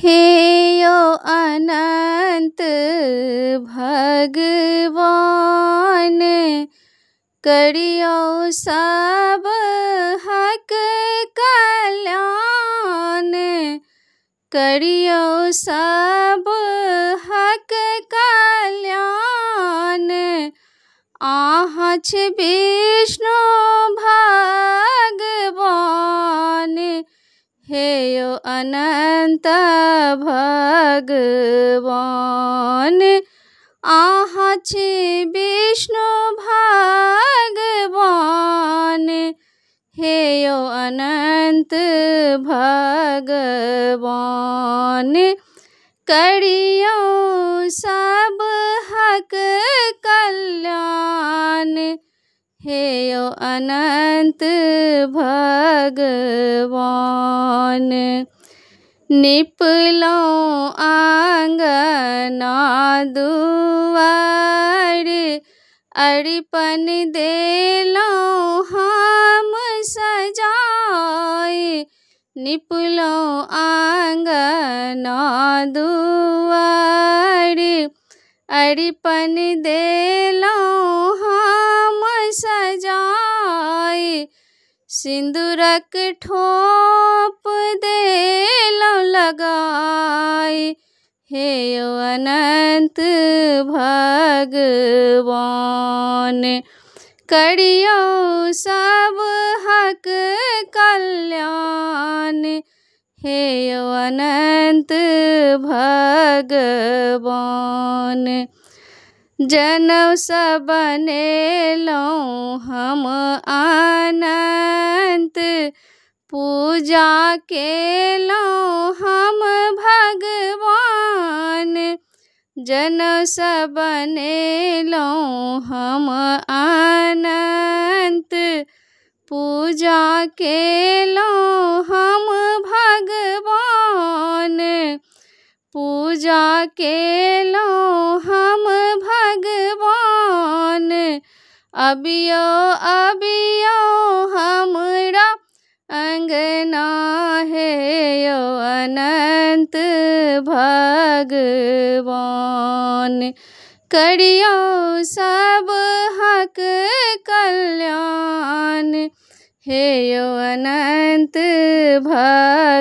हे यो अनंत भगवान, करियो सब हक कल्याण, करियो सब हक कल्याण। आहाँ छ विष्णु भगवान, हे यो अनंत भगवान। आहाँ छ विष्णु भगवान, हे यो अनंत भगवान। करियो सब हक कल्याण, हे यो अनंत भगवान। निपलो आंगना दुआर, अरिपन देलो हम सजाए। निपलो आंगना दुआर, अरिपन देलो हम सजाए। सिंदूरक ठोप देलो लगाए, हे यो अनंत भगवान। करियो सब हक कल्याण, हे यो अनंत भगवान। जनौ सब बनेलौं हम अनंत, पूजा केलौं हम भगवान। जनौ सब बनेलौं हम अनंत, पूजा केलौं हम भगवान। पूजा केलौं हम भगवान। अबियो अबियो हमरा अंगना, हे यो अनंत भगवान। करियो सब हक कल्याण, हे यो अनंत भगवान।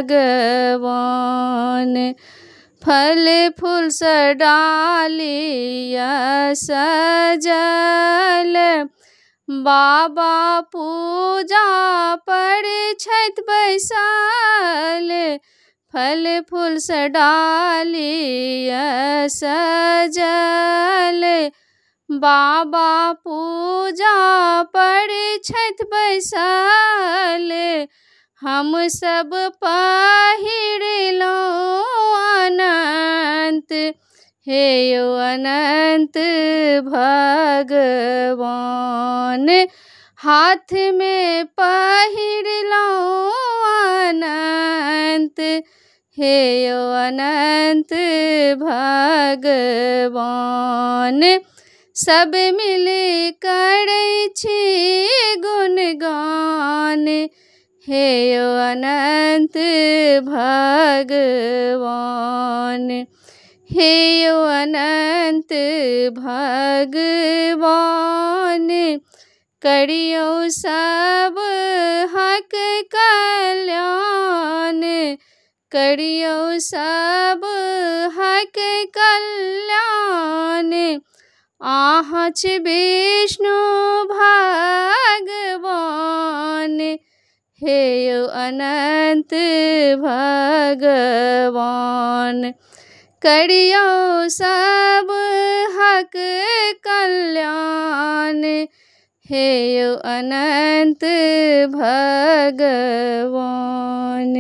फल फूल स डालिया सजल, बाबा पूजा पर छथि बैसल। फल फूल स डालिया सजल, बाबा पूजा पर छथि बैसल। हम सब पहिरलौं अनंत, हे यो अनंत भगवान। हाथ में पहिरलौं अनंत, हे यो अनंत भगवान। सब मिल करै छी गुणगान, हे यो अनंत भगवान। हे यो अनंत भगवान, करियो सब हक कल्याण, करियो सब हक कल्याण। आहाँ छ विष्णु भगवान, हे यो अनंत भगवान। करियो सब हक कल्याण, हे यो अनंत भगवान।